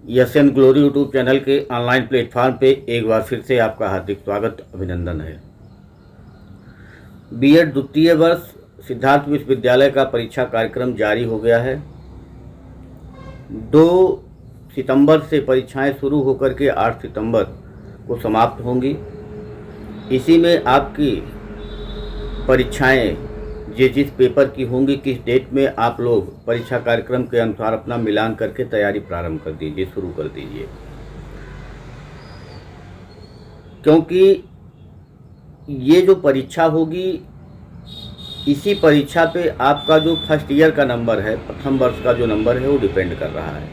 Yes N glory YouTube channel के online platform पे एक बार फिर से आपका हार्दिक स्वागत अभिनंदन है। बीएड द्वितीय वर्ष सिद्धार्थ विश्वविद्यालय का परीक्षा कार्यक्रम जारी हो गया है। 2 सितंबर से परीक्षाएं शुरू होकर के 8 सितंबर को समाप्त होंगी। इसी में आपकी परीक्षाएं जिस पेपर की होंगी, किस डेट में आप लोग परीक्षा कार्यक्रम के अनुसार अपना मिलान करके तैयारी प्रारंभ कर दीजिए, शुरू कर दीजिए। क्योंकि ये जो परीक्षा होगी, इसी परीक्षा पे आपका जो फर्स्ट ईयर का नंबर है, प्रथम वर्ष का जो नंबर है, वो डिपेंड कर रहा है।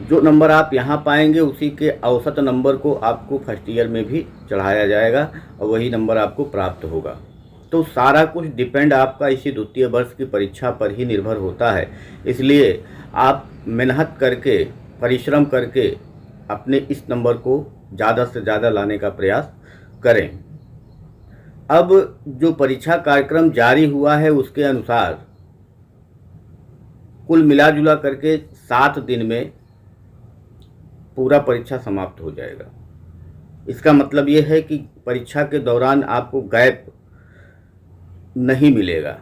जो नंबर आप यहाँ पाएंगे उसी के औसत नंबर को आपको फर्स्ट ईयर में भी चढ़ाया जाएगा और वही नंबर आपको प्राप्त होगा। तो सारा कुछ डिपेंड आपका इसी द्वितीय वर्ष की परीक्षा पर ही निर्भर होता है। इसलिए आप मेहनत करके, परिश्रम करके अपने इस नंबर को ज़्यादा से ज़्यादा लाने का प्रयास करें। अब जो परीक्षा कार्यक्रम जारी हुआ है उसके अनुसार कुल मिला जुला करके 7 दिन में पूरा परीक्षा समाप्त हो जाएगा। इसका मतलब ये है कि परीक्षा के दौरान आपको गैप नहीं मिलेगा।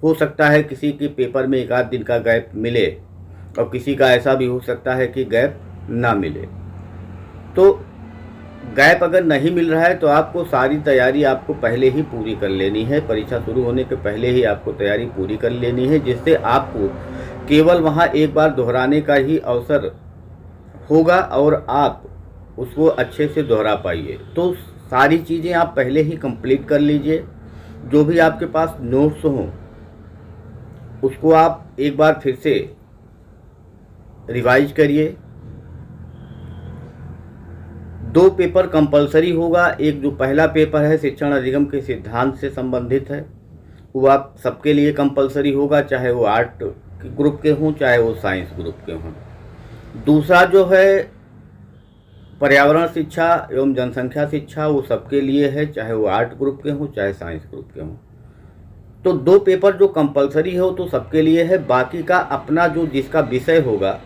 हो सकता है किसी के पेपर में 1 आध दिन का गैप मिले और किसी का ऐसा भी हो सकता है कि गैप ना मिले। तो गैप अगर नहीं मिल रहा है तो आपको सारी तैयारी आपको पहले ही पूरी कर लेनी है। परीक्षा शुरू होने के पहले ही आपको तैयारी पूरी कर लेनी है, जिससे आपको केवल वहाँ एक बार दोहराने का ही अवसर होगा और आप उसको अच्छे से दोहरा पाइए। तो सारी चीज़ें आप पहले ही कंप्लीट कर लीजिए। जो भी आपके पास नोट्स हों उसको आप एक बार फिर से रिवाइज करिए। 2 पेपर कंपलसरी होगा। एक जो पहला पेपर है शिक्षण अधिगम के सिद्धांत से संबंधित है, वो आप सबके लिए कंपलसरी होगा, चाहे वो आर्ट ग्रुप के हों चाहे वो साइंस ग्रुप के हों। दूसरा जो है पर्यावरण शिक्षा एवं जनसंख्या शिक्षा, वो सबके लिए है, चाहे वो आर्ट ग्रुप के हों चाहे साइंस ग्रुप के हों। तो 2 पेपर जो कंपलसरी है वो तो सबके लिए है। बाकी का अपना जो जिसका विषय होगा,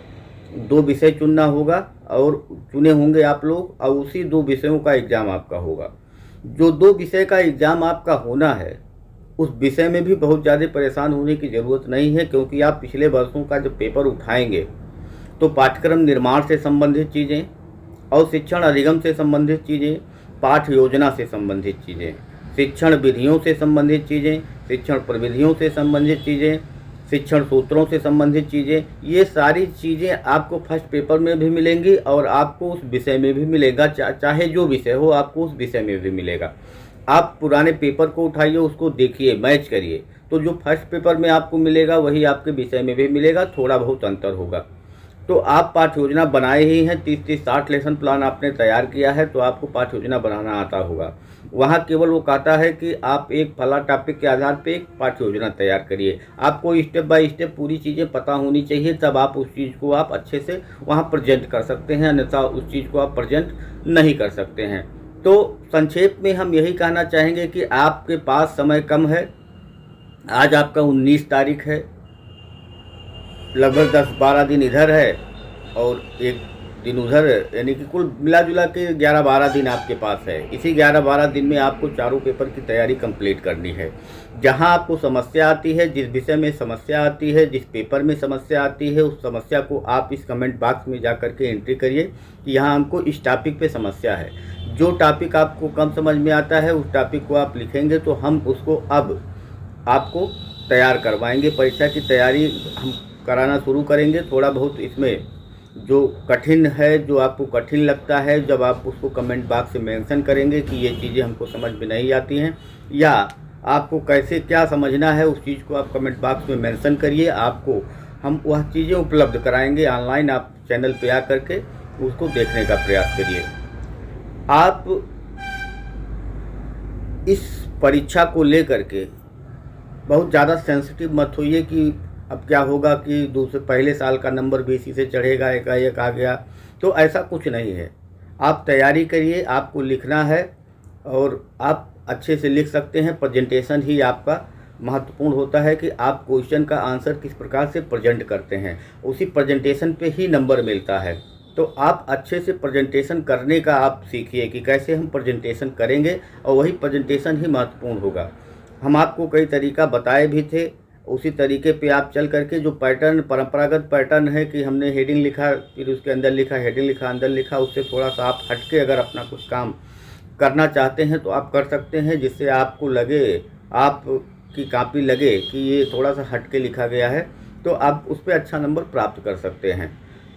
2 विषय चुनना होगा और चुने होंगे आप लोग, और उसी 2 विषयों का एग्ज़ाम आपका होगा। जो 2 विषय का एग्ज़ाम आपका होना है उस विषय में भी बहुत ज़्यादा परेशान होने की ज़रूरत नहीं है, क्योंकि आप पिछले वर्षों का जब पेपर उठाएंगे तो पाठ्यक्रम निर्माण से संबंधित चीज़ें और शिक्षण अधिगम से संबंधित चीज़ें, पाठ योजना से संबंधित चीज़ें, शिक्षण विधियों से संबंधित चीज़ें, शिक्षण प्रविधियों से संबंधित चीज़ें, शिक्षण सूत्रों से संबंधित चीज़ें, ये सारी चीज़ें आपको फर्स्ट पेपर में भी मिलेंगी और आपको उस विषय में भी मिलेगा। चाहे जो विषय हो आपको उस विषय में भी मिलेगा। आप पुराने पेपर को उठाइए, उसको देखिए, मैच करिए, तो जो फर्स्ट पेपर में आपको मिलेगा वही आपके विषय में भी मिलेगा। थोड़ा बहुत अंतर होगा। तो आप पाठ्य योजना बनाए ही हैं, 30-60 लेसन प्लान आपने तैयार किया है, तो आपको पाठ्य योजना बनाना आता होगा। वहाँ केवल वो कहता है कि आप एक फला टॉपिक के आधार पे एक पाठ्य योजना तैयार करिए। आपको स्टेप बाय स्टेप पूरी चीज़ें पता होनी चाहिए, तब आप उस चीज़ को आप अच्छे से वहाँ प्रेजेंट कर सकते हैं, अन्यथा उस चीज़ को आप प्रेजेंट नहीं कर सकते हैं। तो संक्षेप में हम यही कहना चाहेंगे कि आपके पास समय कम है। आज आपका 19 तारीख है, लगभग 10-12 दिन इधर है और 1 दिन उधर, यानी कि कुल मिला जुला के 11-12 दिन आपके पास है। इसी 11-12 दिन में आपको चारों पेपर की तैयारी कंप्लीट करनी है। जहां आपको समस्या आती है, जिस विषय में समस्या आती है, जिस पेपर में समस्या आती है, उस समस्या को आप इस कमेंट बॉक्स में जा करके एंट्री करिए कि यहाँ हमको इस टॉपिक पे समस्या है। जो टॉपिक आपको कम समझ में आता है उस टॉपिक को आप लिखेंगे तो हम उसको अब आपको तैयार करवाएंगे। परीक्षा की तैयारी हम कराना शुरू करेंगे। थोड़ा बहुत इसमें जो कठिन है, जो आपको कठिन लगता है, जब आप उसको कमेंट बॉक्स में मेंशन करेंगे कि ये चीज़ें हमको समझ में नहीं आती हैं या आपको कैसे क्या समझना है, उस चीज़ को आप कमेंट बॉक्स में मेंशन करिए। आपको हम वह चीज़ें उपलब्ध कराएंगे ऑनलाइन। आप चैनल पे आ करके उसको देखने का प्रयास करिए। आप इस परीक्षा को लेकर के बहुत ज़्यादा सेंसिटिव मत होइए कि अब क्या होगा कि दूसरे पहले साल का नंबर भी इसी से चढ़ेगा, एकाएक आ गया। तो ऐसा कुछ नहीं है। आप तैयारी करिए, आपको लिखना है और आप अच्छे से लिख सकते हैं। प्रेजेंटेशन ही आपका महत्वपूर्ण होता है कि आप क्वेश्चन का आंसर किस प्रकार से प्रेजेंट करते हैं, उसी प्रेजेंटेशन पे ही नंबर मिलता है। तो आप अच्छे से प्रेजेंटेशन करने का आप सीखिए कि कैसे हम प्रेजेंटेशन करेंगे, और वही प्रेजेंटेशन ही महत्वपूर्ण होगा। हम आपको कई तरीका बताए भी थे, उसी तरीके पे आप चल करके जो पैटर्न, परंपरागत पैटर्न है कि हमने हेडिंग लिखा, फिर उसके अंदर लिखा, हेडिंग लिखा, अंदर लिखा, उससे थोड़ा सा आप हटके अगर अपना कुछ काम करना चाहते हैं तो आप कर सकते हैं, जिससे आपको लगे, आपकी कॉपी लगे कि ये थोड़ा सा हटके लिखा गया है, तो आप उस पर अच्छा नंबर प्राप्त कर सकते हैं।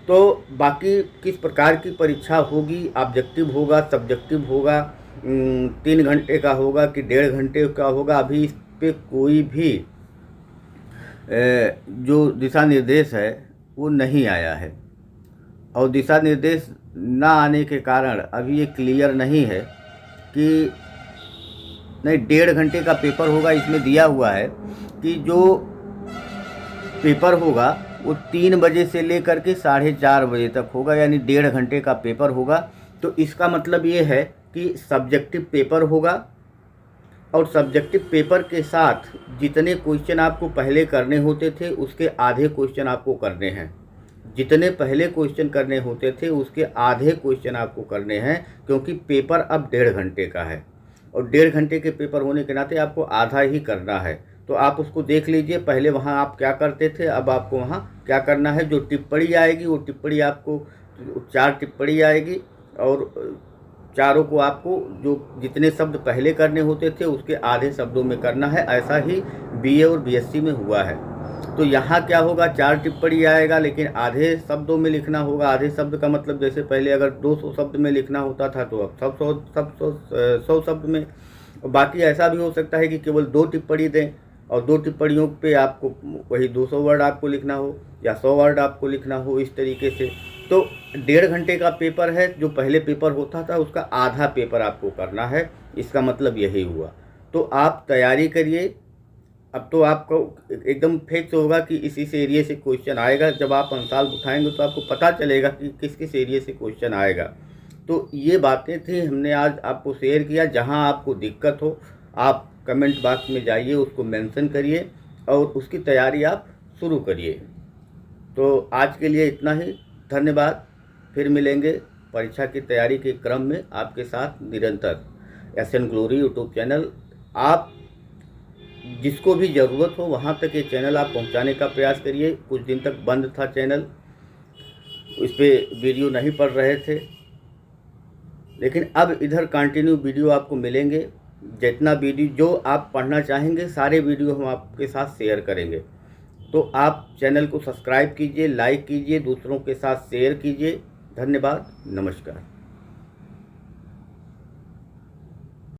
तो बाकी किस प्रकार की परीक्षा होगी, ऑब्जेक्टिव होगा, सब्जेक्टिव होगा, 3 घंटे का होगा कि 1.5 घंटे का होगा, अभी इस पर कोई भी जो दिशा निर्देश है वो नहीं आया है। और दिशा निर्देश ना आने के कारण अभी ये क्लियर नहीं है कि नहीं 1.5 घंटे का पेपर होगा। इसमें दिया हुआ है कि जो पेपर होगा वो 3 बजे से लेकर के 4:30 बजे तक होगा, यानी 1.5 घंटे का पेपर होगा। तो इसका मतलब ये है कि सब्जेक्टिव पेपर होगा, और सब्जेक्टिव पेपर के साथ जितने क्वेश्चन आपको पहले करने होते थे उसके आधे क्वेश्चन आपको करने हैं। जितने पहले क्वेश्चन करने होते थे उसके आधे क्वेश्चन आपको करने हैं, क्योंकि पेपर अब 1.5 घंटे का है, और 1.5 घंटे के पेपर होने के नाते आपको आधा ही करना है। तो आप उसको देख लीजिए, पहले वहाँ आप क्या करते थे, अब आपको वहाँ क्या करना है। जो टिप्पणी आएगी वो टिप्पणी आपको 4 टिप्पणी आएगी, और चारों को आपको जो जितने शब्द पहले करने होते थे उसके आधे शब्दों में करना है। ऐसा ही बीए और बीएससी में हुआ है। तो यहाँ क्या होगा, 4 टिप्पणी आएगा, लेकिन आधे शब्दों में लिखना होगा। आधे शब्द का मतलब जैसे पहले अगर 200 शब्द में लिखना होता था तो अब 100 शब्द में। बाकी ऐसा भी हो सकता है कि केवल 2 टिप्पणी दें, और 2 टिप्पणियों पे आपको वही 200 वर्ड आपको लिखना हो या 100 वर्ड आपको लिखना हो, इस तरीके से। तो 1.5 घंटे का पेपर है। जो पहले पेपर होता था उसका आधा पेपर आपको करना है, इसका मतलब यही हुआ। तो आप तैयारी करिए। अब तो आपको एकदम फिक्स होगा कि इस एरिया से क्वेश्चन आएगा। जब आप अंसाल उठाएंगे तो आपको पता चलेगा कि किस किस एरिया से क्वेश्चन आएगा। तो ये बातें थी, हमने आज आपको शेयर किया। जहां आपको दिक्कत हो आप कमेंट बॉक्स में जाइए, उसको मेंशन करिए और उसकी तैयारी आप शुरू करिए। तो आज के लिए इतना ही, धन्यवाद। फिर मिलेंगे परीक्षा की तैयारी के क्रम में आपके साथ निरंतर। एसएन ग्लोरी यूट्यूब चैनल, आप जिसको भी ज़रूरत हो वहाँ तक ये चैनल आप पहुँचाने का प्रयास करिए। कुछ दिन तक बंद था चैनल, इस पर वीडियो नहीं पड़ रहे थे, लेकिन अब इधर कंटिन्यू वीडियो आपको मिलेंगे। जितना वीडियो जो आप पढ़ना चाहेंगे सारे वीडियो हम आपके साथ शेयर करेंगे। तो आप चैनल को सब्सक्राइब कीजिए, लाइक कीजिए, दूसरों के साथ शेयर कीजिए। धन्यवाद, नमस्कार।